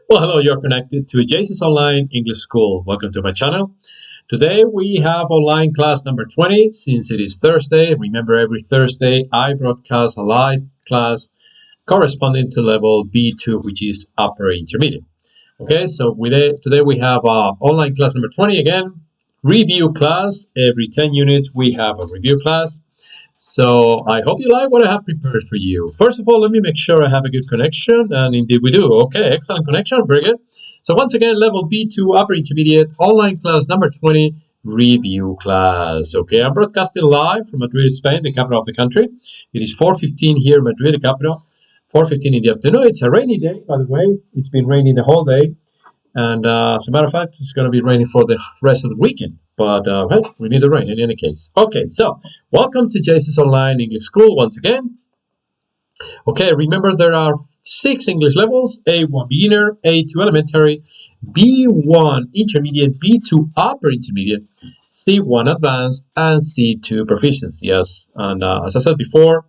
Well, hello, you're connected to JC's Online English School. Welcome to my channel. Today we have online class number 20. Since it is Thursday, remember every Thursday I broadcast a live class corresponding to level B2, which is upper intermediate. Okay, so today we have online class number 20 again. Review class. Every 10 units we have a review class. So I hope you like what I have prepared for you. First of all, let me make sure I have a good connection, and indeed we do. Okay, excellent connection, very good. So once again, level B2 upper intermediate online class number 20 review class. Okay, I'm broadcasting live from Madrid, Spain, the capital of the country. It is 4:15 here in Madrid, the capital. 4:15 in the afternoon. It's a rainy day, by the way. It's been raining the whole day. And as a matter of fact, it's going to be raining for the rest of the weekend. But hey, we need the rain in any case. Okay, so welcome to JC's Online English School once again. Okay, remember there are 6 English levels: A1 beginner, A2 elementary, B1 intermediate, B2 upper intermediate, C1 advanced, and C2 proficiency. Yes, and as I said before,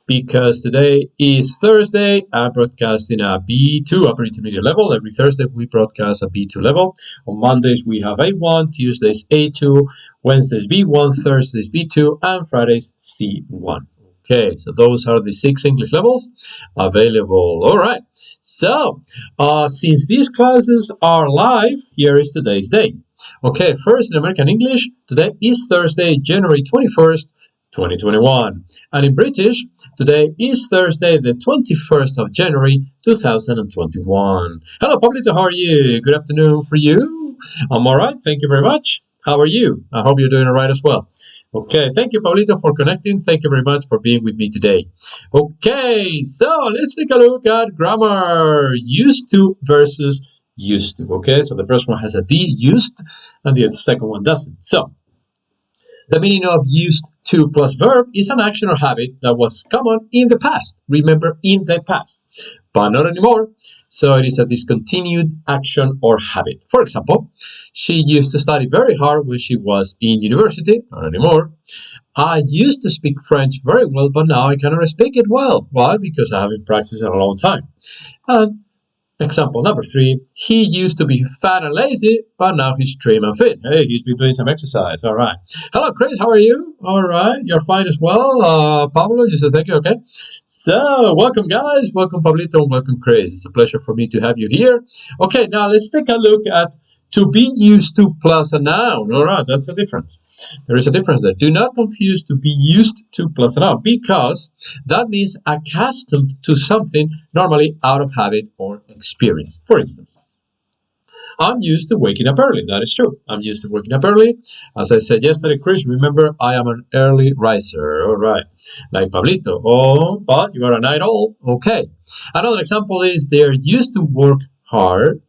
because today is Thursday, I'm broadcasting a B2 upper intermediate level. Every Thursday we broadcast a B2 level. On Mondays we have A1, Tuesdays A2, Wednesdays B1, Thursdays B2, and Fridays C1. Okay, so those are the 6 English levels available. All right, so since these classes are live, here is today's date. Okay, first in American English, today is Thursday, January 21st, 2021. And in British, today is Thursday, the 21st of January, 2021. Hello, Pablito, how are you? Good afternoon for you. I'm all right, thank you very much. How are you? I hope you're doing all right as well. Okay, thank you, Pablito, for connecting. Thank you very much for being with me today. Okay, so let's take a look at grammar. Used to versus used to. Okay, so the first one has a D, used, and the second one doesn't. So the meaning of used to plus verb is an action or habit that was common in the past. Remember, in the past, but not anymore. So it is a discontinued action or habit. For example, she used to study very hard when she was in university. Not anymore. I used to speak French very well, but now I cannot speak it well. Why? Because I haven't practiced in a long time. And example number 3, he used to be fat and lazy, but now he's trim and fit. Hey, he's been doing some exercise. All right. Hello, Chris. How are you? All right. You're fine as well. Pablo, you said thank you. Okay. So, welcome, guys. Welcome, Pablito. Welcome, Chris. It's a pleasure for me to have you here. Okay, now let's take a look at to be used to plus a noun. All right, that's a difference. There is a difference there. Do not confuse to be used to plus a noun, because that means accustomed to something, normally out of habit or experience. For instance, I'm used to waking up early. That is true. I'm used to waking up early. As I said yesterday, Chris, remember, I am an early riser. All right. Like Pablito. Oh, but you are a night owl. Okay. Another example is they're used to work hard.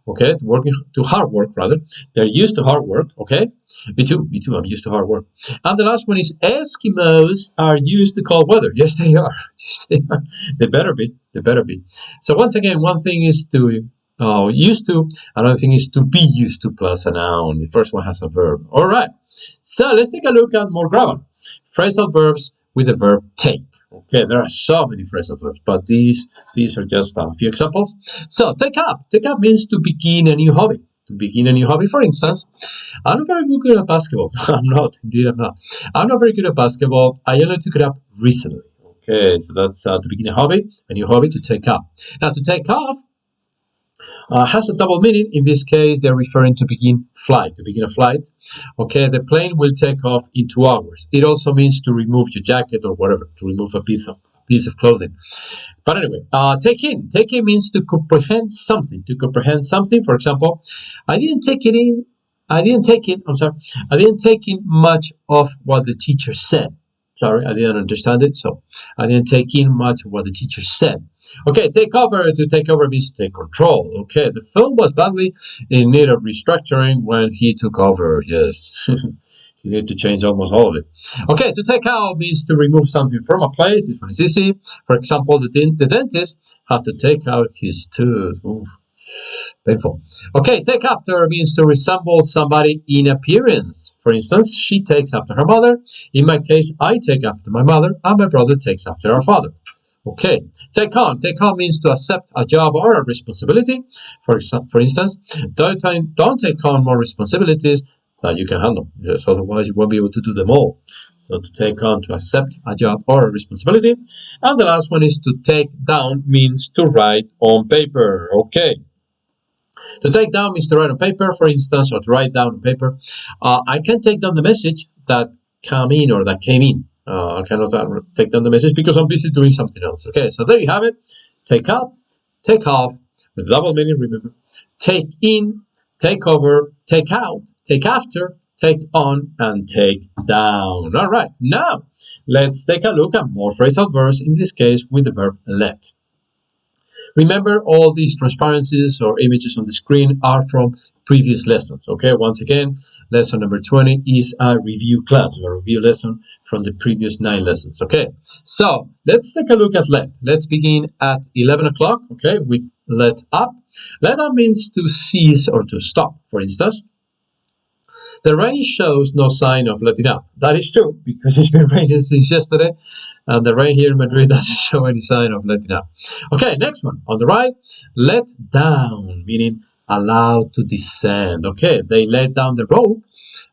Okay, to hard work rather. They're used to hard work. Okay, me too. I'm used to hard work. And the last one is Eskimos are used to cold weather. Yes, they are. Yes, they are. They better be. They better be. So once again, one thing is to used to. Another thing is to be used to plus a noun. The first one has a verb. All right. So let's take a look at more grammar. Phrasal verbs with the verb take. Okay, there are so many phrasal verbs, but these are just a few examples. So, take up. Take up means to begin a new hobby. To begin a new hobby, for instance, I'm not very good at basketball. I'm not. Indeed, I'm not. I'm not very good at basketball. I only took it up recently. Okay, so that's to begin a hobby, a new hobby, to take up. Now, to take off has a double meaning. In this case, they're referring to begin flight, to begin a flight. Okay, the plane will take off in 2 hours. It also means to remove your jacket or whatever, to remove a piece of clothing. But anyway, take in. Take in means to comprehend something. To comprehend something. For example, I didn't take in much of what the teacher said. Sorry, I didn't understand it, so I didn't take in much of what the teacher said. Okay, take over. To take over means to take control. Okay, the film was badly in need of restructuring when he took over. Yes, he needed to change almost all of it. Okay, to take out means to remove something from a place. This one is easy. For example, the dentist had to take out his tooth. Ooh. Painful. Okay, take after means to resemble somebody in appearance. For instance, she takes after her mother. In my case, I take after my mother, and my brother takes after our father. Okay, take on. Take on means to accept a job or a responsibility. For instance, don't take on more responsibilities that you can handle. Yes, otherwise you won't be able to do them all. So to take on, to accept a job or a responsibility. And the last one is to take down means to write on paper. Okay. To take down means to write on paper, for instance, or to write down on paper. I can take down the message that came in or that came in. I cannot take down the message because I'm busy doing something else. Okay, so there you have it. Take up, take off, with double meaning, remember. Take in, take over, take out, take after, take on, and take down. All right, now let's take a look at more phrasal verbs, in this case with the verb let. Remember, all these transparencies or images on the screen are from previous lessons. Okay, once again, lesson number 20 is a review class, a review lesson from the previous 9 lessons. Okay, so let's take a look at let. Let's begin at 11 o'clock, okay, with let up. Let up means to cease or to stop, for instance. The rain shows no sign of letting up. That is true, because it's been raining since yesterday, and the rain here in Madrid doesn't show any sign of letting up. Okay, next one. On the right, let down, meaning allowed to descend. Okay, they let down the rope,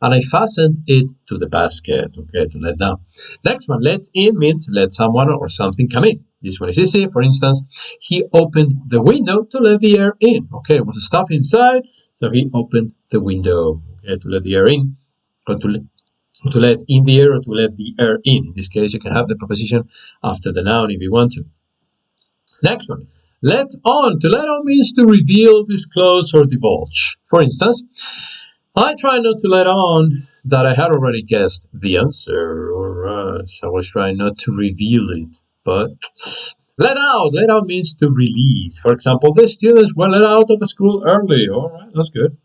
and I fastened it to the basket. Okay, to let down. Next one, let in means let someone or something come in. This one is easy. For instance, he opened the window to let the air in. Okay, it was stuff inside, so he opened the window. To let the air in, or to let in the air, or to let the air in. In this case, you can have the preposition after the noun if you want to. Next one, let on. To let on means to reveal, disclose, or divulge. For instance, I try not to let on that I had already guessed the answer, or so I was trying not to reveal it. But let out. Let out means to release. For example, the students were let out of the school early. All right, that's good.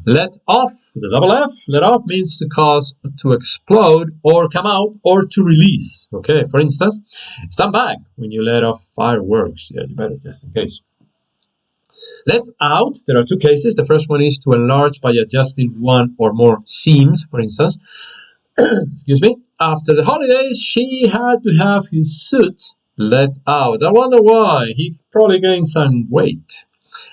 Let off, with a double F, let off means to cause to explode or come out or to release. Okay, for instance, stand back when you let off fireworks. Yeah, you better, just in case. Let out, there are 2 cases. The first one is to enlarge by adjusting one or more seams, for instance. Excuse me. After the holidays, she had to have his suit let out. I wonder why. He probably gained some weight.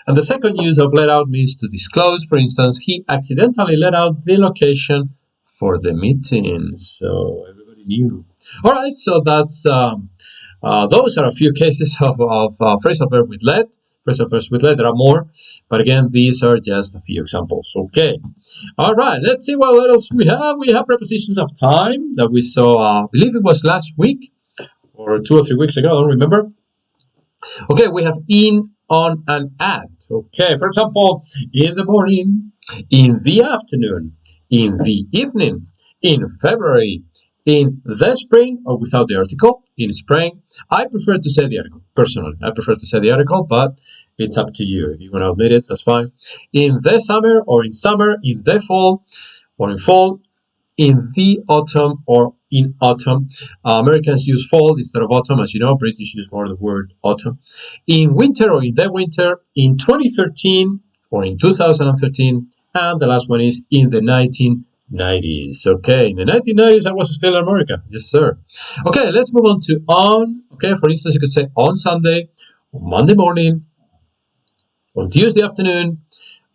And the second use of let out means to disclose. For instance, he accidentally let out the location for the meeting, so everybody knew. All right, so that's those are a few cases of phrasal verb with let. Phrasal verbs with let. There are more, but again, these are just a few examples. Okay. All right. Let's see what else we have. We have prepositions of time that we saw. I believe it was last week or 2 or 3 weeks ago. I don't remember. Okay, we have in, on, and at. Okay, for example, in the morning, in the afternoon, in the evening, in February, in the spring, or without the article, in spring. I prefer to say the article, personally. I prefer to say the article, but it's up to you. If you want to omit it, that's fine. In the summer, or in summer, in the fall, or in fall, in the autumn, or in autumn. Americans use fall instead of autumn, as you know. British use more the word autumn. In winter, or in the winter, in 2013, or in 2013, and the last one is in the 1990s. Okay, in the 1990s, I was still in America. Yes, sir. Okay, let's move on to on. Okay, for instance, you could say on Sunday, on Monday morning, on Tuesday afternoon,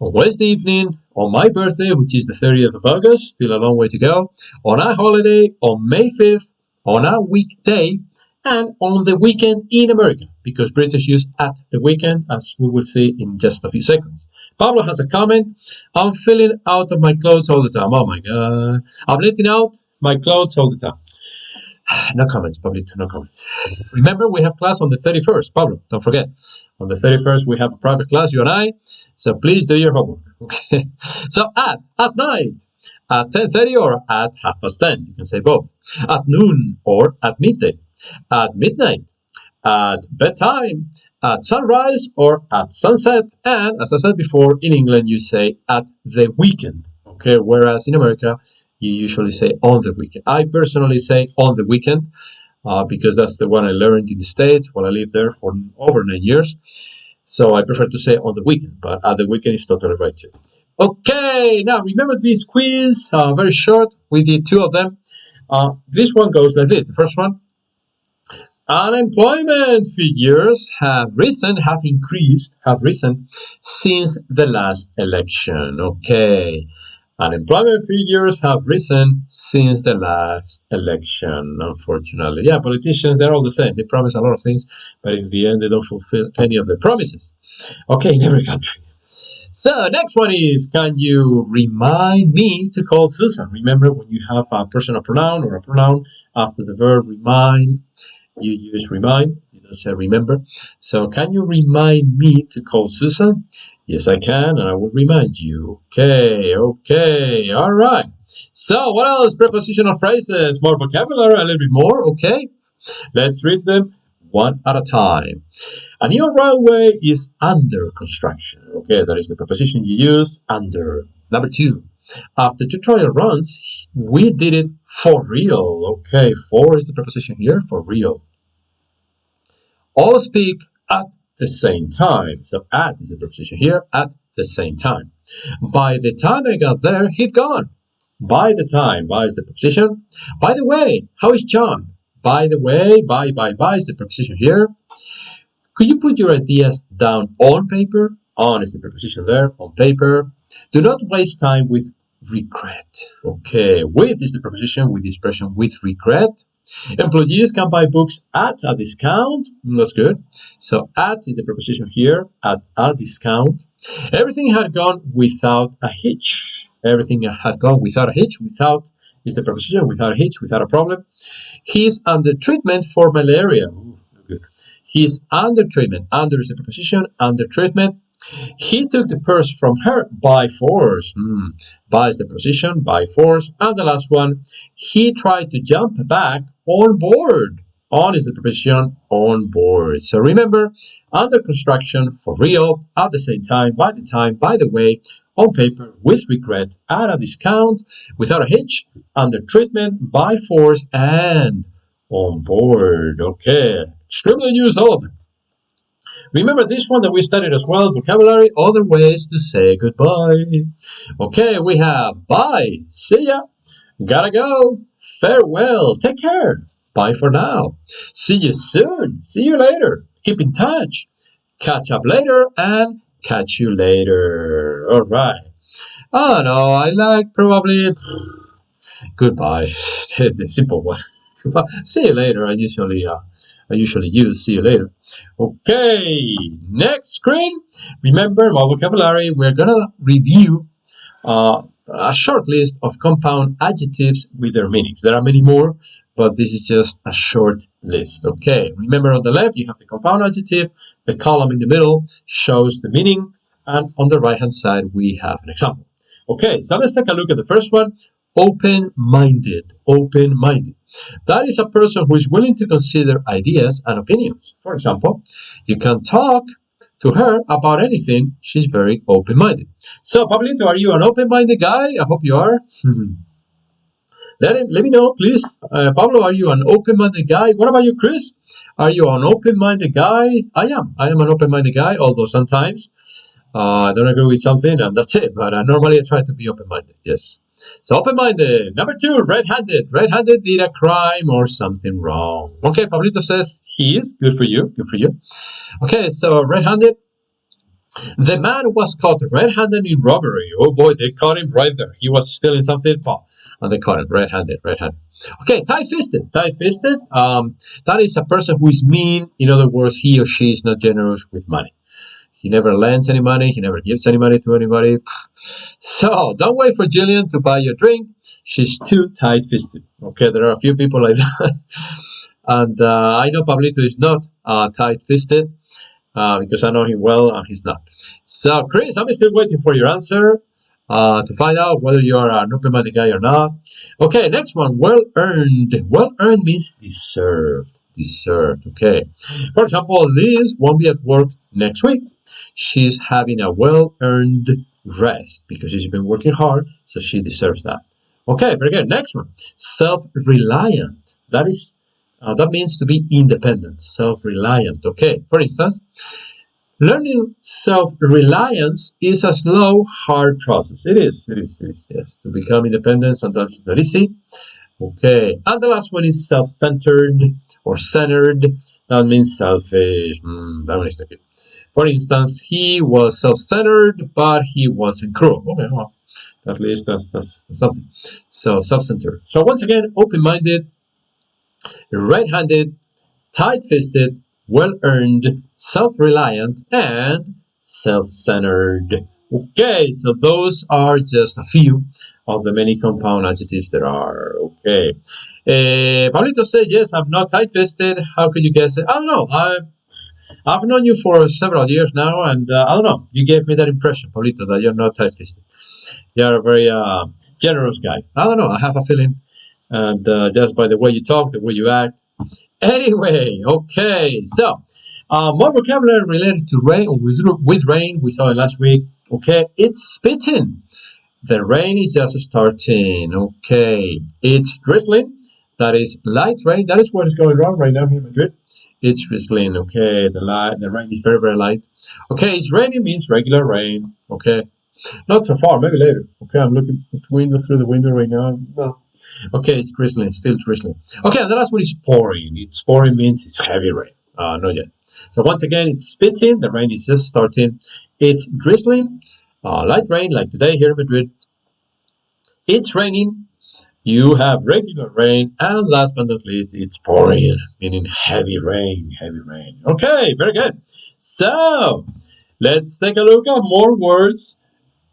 on Wednesday evening, on my birthday, which is the 30th of August, still a long way to go, on a holiday, on May 5th, on a weekday, and on the weekend in America, because British use at the weekend, as we will see in just a few seconds. Pablo has a comment. I'm filling out of my clothes all the time. Oh my God. I'm letting out my clothes all the time. No comments, Pablito, no comments. Remember, we have class on the 31st. Pablo, don't forget. On the 31st, we have a private class, you and I. So please do your homework. Okay. So at night, at 10:30 or at 10:30. You can say both. At noon or at midday. At midnight. At bedtime. At sunrise or at sunset. And as I said before, in England, you say at the weekend. Okay. Whereas in America, you usually say on the weekend. I personally say on the weekend because that's the one I learned in the States while I lived there for over 9 years. So I prefer to say on the weekend, but at the weekend is totally right too. Okay, now remember this quiz, very short. We did 2 of them. This one goes like this. The first one, Unemployment figures have increased, since the last election. Okay. Unemployment figures have risen since the last election, unfortunately. Yeah, politicians, they're all the same. They promise a lot of things, but in the end, they don't fulfill any of their promises. Okay, in every country. So, next one is, can you remind me to call Susan? Remember, when you have a personal pronoun or a pronoun after the verb remind, you use remind, you don't say remember. So, can you remind me to call Susan? Yes, I can, and I will remind you. Okay, all right. So, what else? Prepositional phrases, more vocabulary, a little bit more. Okay, let's read them one at a time. A new railway is under construction. Okay, that is the preposition you use, under. Number 2. After 2 trial runs, we did it for real. Okay, for is the preposition here, for real. All speak at the same time. So at is the preposition here, at the same time. By the time I got there, he'd gone. By the time, by is the preposition. By the way, how is John? By the way, by is the preposition here. Could you put your ideas down on paper? On is the preposition there, on paper. Do not waste time with regret. Okay, with is the preposition with the expression with regret. Employees can buy books at a discount. That's good. So at is the preposition here, at a discount. Everything had gone without a hitch. Everything had gone without a hitch. Without is the preposition, without a hitch, without a problem. He's under treatment for malaria. Ooh, good. He's under treatment. Under is the preposition, under treatment. He took the purse from her by force. By is the preposition, by force. And the last one, he tried to jump back on board. On is the preposition, on board. So remember, under construction, for real, at the same time, by the way, on paper, with regret, at a discount, without a hitch, under treatment, by force, and on board. Okay, extremely use all of them. Remember this one that we studied as well, vocabulary, other ways to say goodbye. Okay, we have bye, see ya, gotta go, farewell, take care, bye for now, see you soon, see you later, keep in touch, catch up later, and catch you later. All right. Oh no, I like probably goodbye, the simple one. See you later. I usually use see you later. Okay, next screen. Remember my vocabulary. We're gonna review a short list of compound adjectives with their meanings. There are many more, but this is just a short list. Okay, remember on the left you have the compound adjective. The column in the middle shows the meaning, and on the right hand side we have an example. Okay, so let's take a look at the first one. Open-minded. Open-minded. That is a person who is willing to consider ideas and opinions. For example, you can talk to her about anything. She's very open-minded. So, Pablito, are you an open-minded guy? I hope you are. Let me know, please. Pablo, are you an open-minded guy? What about you, Chris? Are you an open-minded guy? I am an open-minded guy, although sometimes I don't agree with something and that's it. But normally I try to be open-minded, yes. So open-minded. Number 2, red-handed. Red-handed did a crime or something wrong. Okay, Pablito says he is. Good for you. Good for you. Okay, so red-handed. The man was caught red-handed in robbery. Oh boy, they caught him right there. He was stealing something, and they caught him red-handed. Okay, tight-fisted. Tight-fisted. That is a person who is mean. In other words, he or she is not generous with money. He never lends any money. He never gives any money to anybody. So don't wait for Jillian to buy you a drink. She's too tight-fisted. Okay, there are a few people like that. And I know Pablito is not tight-fisted because I know him well and he's not. So Chris, I'm still waiting for your answer to find out whether you are an open-minded guy or not. Okay, next one, well-earned. Well-earned means deserved. Deserved, okay. For example, Liz won't be at work next week. She's having a well-earned rest because she's been working hard, so she deserves that. Okay, very good. Next one, self-reliant. That means to be independent, self-reliant. Okay, for instance, learning self-reliance is a slow, hard process. It is, yes. To become independent, sometimes it's not easy. Okay, and the last one is self-centered or centered. That means selfish. That one is not good. For instance, he was self-centered, but he wasn't cruel. Okay, well, at least that's something. So self-centered. So once again, open-minded, right-handed, tight-fisted, well-earned, self-reliant, and self-centered. Okay, so those are just a few of the many compound adjectives there are. Okay. Pablito said, yes, I'm not tight-fisted. How could you guess it? I don't know. I've known you for several years now, and I don't know. You gave me that impression, Pablito, that you're not tight-fisted. You're a very generous guy. I don't know. I have a feeling. And just by the way you talk, the way you act. Anyway, okay. So, more vocabulary related to rain or with rain. We saw it last week. Okay, it's spitting. The rain is just starting. Okay, it's drizzling. That is light rain. That is what is going on right now here in Madrid. It's drizzling. Okay, the rain is very, very light. Okay, it's raining means regular rain. Okay, not so far. Maybe later. Okay, I'm looking through the window right now. No. Okay, it's drizzling. Still drizzling. Okay, the last one is pouring. It's pouring means it's heavy rain. Not yet. So once again, it's spitting. The rain is just starting. It's drizzling. Light rain, like today here in Madrid. It's raining. You have regular rain, and last but not least, it's pouring, meaning heavy rain, heavy rain. Okay, very good. So, let's take a look at more words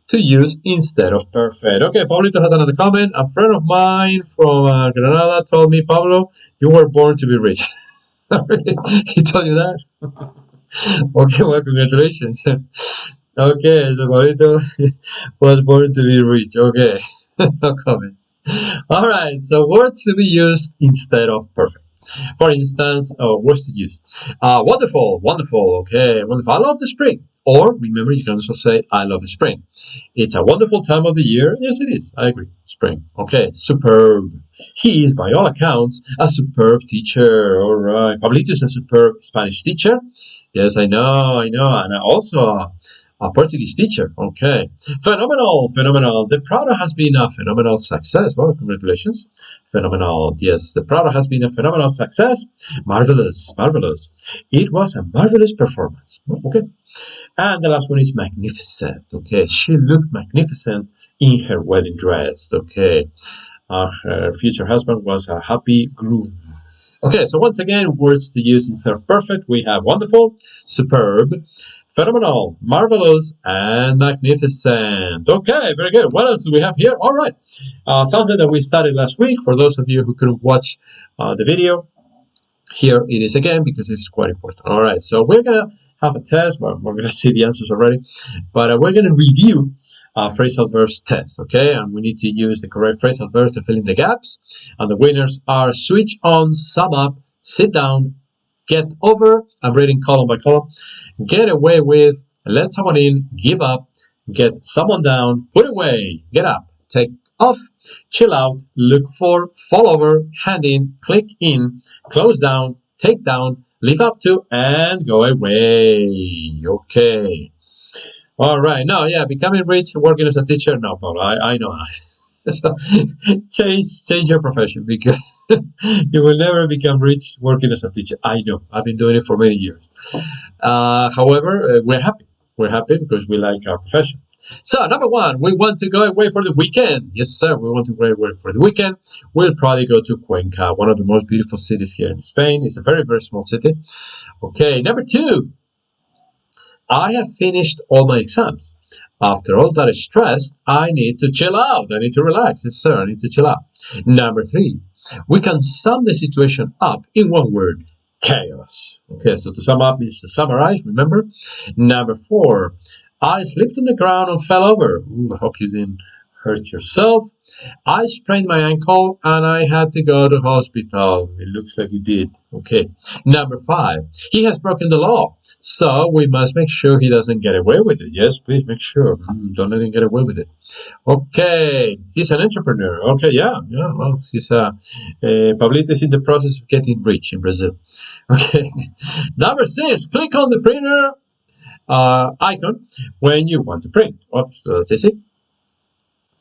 to use instead of perfect. Okay, Pablito has another comment. A friend of mine from Granada told me, Pablo, you were born to be rich. He told you that? Okay, well, congratulations. Okay, so Pablito was born to be rich. Okay, no comments. All right, so words to be used instead of perfect. For instance, words to use. Wonderful, wonderful, okay, wonderful. I love the spring. Or, remember, you can also say, I love the spring. It's a wonderful time of the year. Yes, it is. I agree. Spring. Okay, superb. He is, by all accounts, a superb teacher. All right. Pablito is a superb Spanish teacher. Yes, I know. And also a Portuguese teacher. Okay. Phenomenal, phenomenal. The product has been a phenomenal success. Well, congratulations. Phenomenal. Yes, the product has been a phenomenal success. Marvelous, marvelous. It was a marvelous performance. Okay. And the last one is magnificent. Okay. She looked magnificent in her wedding dress. Okay. Her future husband was a happy groom. Okay, so once again, words to use instead of perfect. We have wonderful, superb, phenomenal, marvelous, and magnificent. Okay, very good. What else do we have here? All right. Something that we studied last week. For those of you who couldn't watch the video, here it is again because it's quite important. All right, so we're going to have a test. Well, we're going to see the answers already. But we're going to review phrasal verbs test, okay? And we need to use the correct phrasal verbs to fill in the gaps. And the winners are switch on, sum up, sit down, get over. I'm reading column by column. Get away with, let someone in, give up, get someone down, put away, get up, take off, chill out, look for, fall over, hand in, click in, close down, take down, live up to, and go away. Okay. All right. No, yeah, becoming rich, working as a teacher. No, Pablo, I know. So, change your profession because you will never become rich working as a teacher. I know. I've been doing it for many years. However, we're happy. We're happy because we like our profession. So, number one, we want to go away for the weekend. Yes, sir. We want to go away for the weekend. We'll probably go to Cuenca, one of the most beautiful cities here in Spain. It's a very, very small city. Okay. Number two. I have finished all my exams. After all that stress, I need to chill out. I need to relax. Yes, sir, I need to chill out. Number three, we can sum the situation up in one word, chaos. Okay, so to sum up is to summarize, remember? Number four, I slipped on the ground and fell over. Ooh, I hope you didn't hurt yourself. I sprained my ankle and I had to go to hospital. It looks like you did. Okay. Number five, he has broken the law. So we must make sure he doesn't get away with it. Yes, please make sure. Don't let him get away with it. Okay. He's an entrepreneur. Okay, yeah. Well, he's Pablito is in the process of getting rich in Brazil. Okay. Number six, click on the printer icon when you want to print. Oh, so that's easy.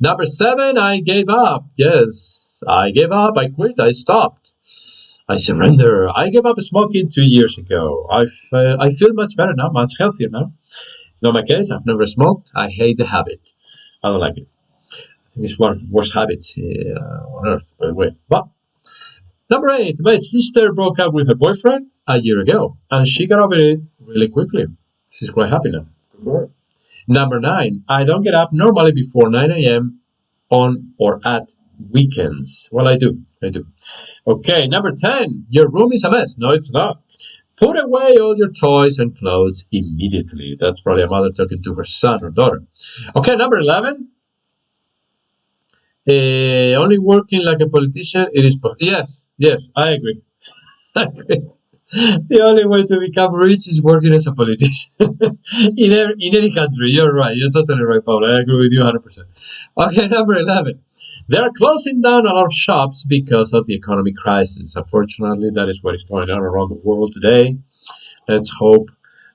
Number seven, I gave up. Yes, I gave up. I quit. I stopped. I surrender. I gave up smoking 2 years ago. I feel much better now, much healthier now. In my case, I've never smoked. I hate the habit. I don't like it. I think it's one of the worst habits on earth, by the way. But number 8, my sister broke up with her boyfriend a year ago, and she got over it really quickly. She's quite happy now. Good for her. Number 9, I don't get up normally before 9 a.m. on or at weekends. Well, I do. Okay, number 10, your room is a mess. No, it's not. Put away all your toys and clothes immediately. That's probably a mother talking to her son or daughter. Okay, number 11, only working like a politician, it is yes, I agree. I agree. The only way to become rich is working as a politician. in any country. You're right. You're totally right, Paul. I agree with you 100%. Okay, number 11. They are closing down a lot of shops because of the economic crisis. Unfortunately, that is what is going on around the world today. Let's hope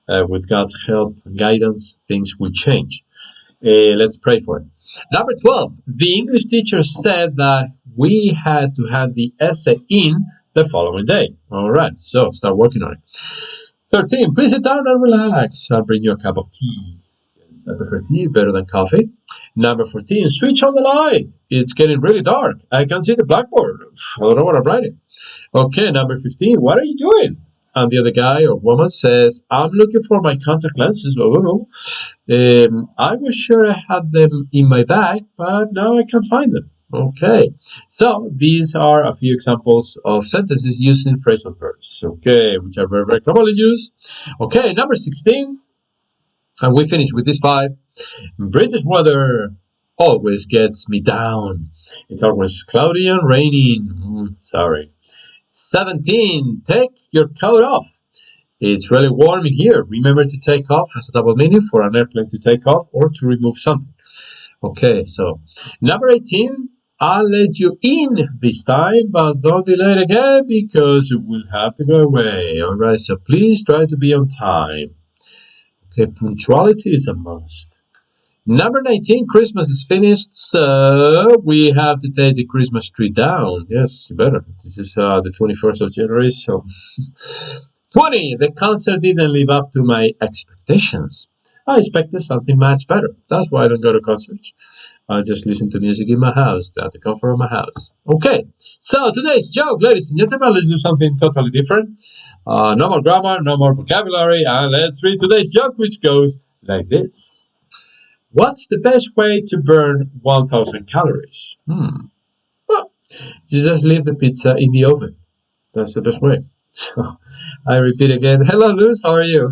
with God's help and guidance, things will change. Let's pray for it. Number 12. The English teacher said that we had to have the essay in the following day. All right, so start working on it. 13, please sit down and relax. I'll bring you a cup of tea. Yes, I prefer tea better than coffee. Number 14, switch on the light. It's getting really dark. I can see the blackboard. I don't know what I'm writing. Okay, number 15, what are you doing? And the other guy or woman says, I'm looking for my contact lenses. I was sure I had them in my bag, but now I can't find them. Okay, so these are a few examples of sentences using phrasal verbs, okay, which are very, very commonly used. Okay, number 16, and we finish with these 5. British weather always gets me down. It's always cloudy and raining. Sorry. 17, take your coat off. It's really warm in here. Remember, to take off has a double meaning: for an airplane to take off or to remove something. Okay, so number 18, I'll let you in this time, but don't delay it again because you will have to go away. All right, so please try to be on time. Okay, punctuality is a must. Number 19, Christmas is finished, so we have to take the Christmas tree down. Yes, you better. This is the 21st of January, so... 20, the concert didn't live up to my expectations. I expected something much better. That's why I don't go to concerts. I just listen to music in my house, at the comfort of my house. Okay, so today's joke, ladies and gentlemen, let's do something totally different. No more grammar, no more vocabulary, and let's read today's joke, which goes like this. What's the best way to burn 1,000 calories? Well, you just leave the pizza in the oven. That's the best way. I repeat again. Hello, Luz. How are you?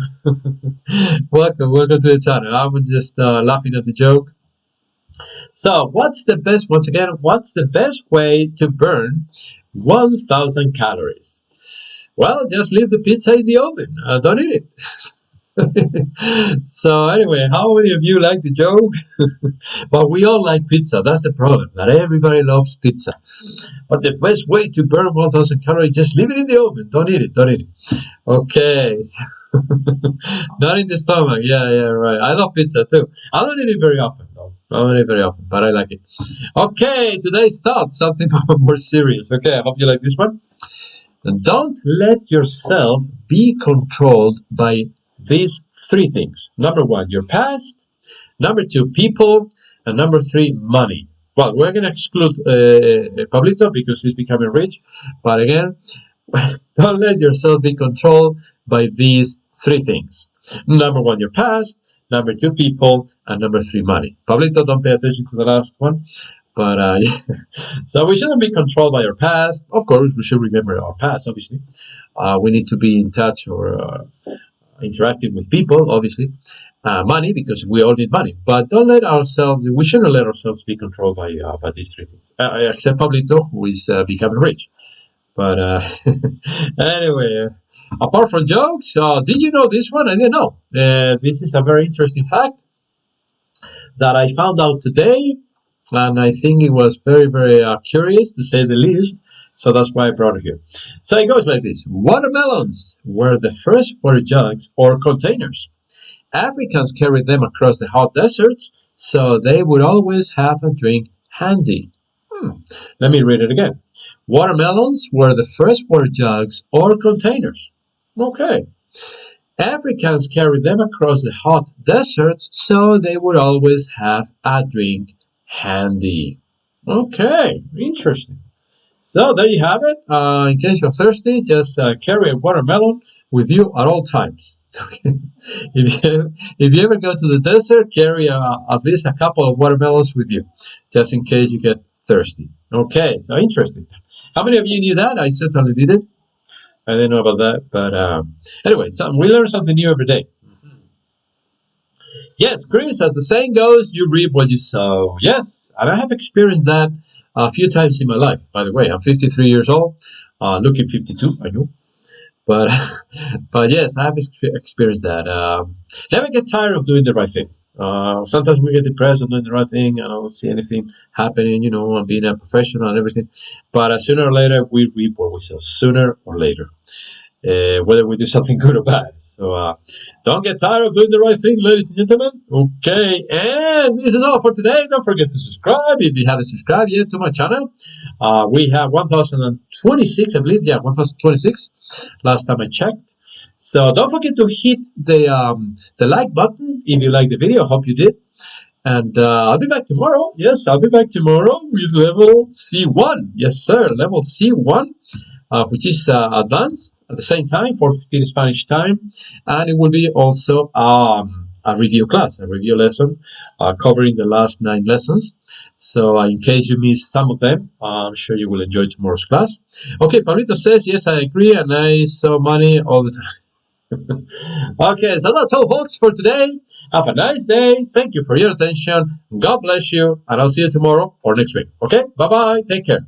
welcome to the channel. I was just laughing at the joke. So, what's the best way to burn 1,000 calories? Well, just leave the pizza in the oven. Don't eat it. So anyway, how many of you like the joke? But we all like pizza. That's the problem. Not everybody loves pizza. But the best way to burn 1,000 calories, just leave it in the oven. Don't eat it. Okay. Not in the stomach. Yeah, right. I love pizza too. I don't eat it very often, though. I don't eat it very often, but I like it. Okay, today's thought, something more serious. Okay, I hope you like this one. Don't let yourself be controlled by these 3 things. Number 1, your past. Number 2, people. And number 3, money. Well, we're going to exclude Pablito because he's becoming rich. But again, don't let yourself be controlled by these 3 things. Number 1, your past. Number 2, people. And number 3, money. Pablito, don't pay attention to the last one. But so we shouldn't be controlled by our past. Of course, we should remember our past, obviously. We need to be in touch or interacting with people, obviously. Money, because we all need money. But we shouldn't let ourselves be controlled by these 3 things. Except Pablito, who is becoming rich. But anyway, apart from jokes, did you know this one? I didn't know. This is a very interesting fact that I found out today. And I think it was very, very curious, to say the least. So that's why I brought it here. So it goes like this. Watermelons were the first water jugs or containers. Africans carried them across the hot deserts, so they would always have a drink handy. Let me read it again. Watermelons were the first water jugs or containers. Okay. Africans carried them across the hot deserts so they would always have a drink handy. Okay, interesting. So there you have it. In case you're thirsty, just carry a watermelon with you at all times. Okay. If you ever go to the desert, carry at least a couple of watermelons with you, just in case you get thirsty. Okay, so interesting. How many of you knew that? I certainly did it. I didn't know about that, but anyway, we learn something new every day. Yes, Chris, as the saying goes, you reap what you sow. Yes, and I have experienced that a few times in my life. By the way, I'm 53 years old, looking 52, I know. But but yes, I have experienced that. Never get tired of doing the right thing. Sometimes we get depressed on doing the right thing and I don't see anything happening, and being a professional and everything. But sooner or later, we reap what we sow. Sooner or later. Whether we do something good or bad. So don't get tired of doing the right thing, ladies and gentlemen. Okay, and this is all for today. Don't forget to subscribe if you haven't subscribed yet to my channel. We have 1,026, I believe. Yeah, 1,026 last time I checked. So don't forget to hit the like button if you like the video. I hope you did. And I'll be back tomorrow. Yes, I'll be back tomorrow with level C1. Yes, sir, level C1. Which is advanced at the same time, 4:15 Spanish time, and it will be also a review class, a review lesson covering the last 9 lessons. So in case you missed some of them, I'm sure you will enjoy tomorrow's class. Okay, Pablito says, yes, I agree, and I saw money all the time. Okay, so that's all, folks, for today. Have a nice day. Thank you for your attention. God bless you, and I'll see you tomorrow or next week. Okay, bye-bye. Take care.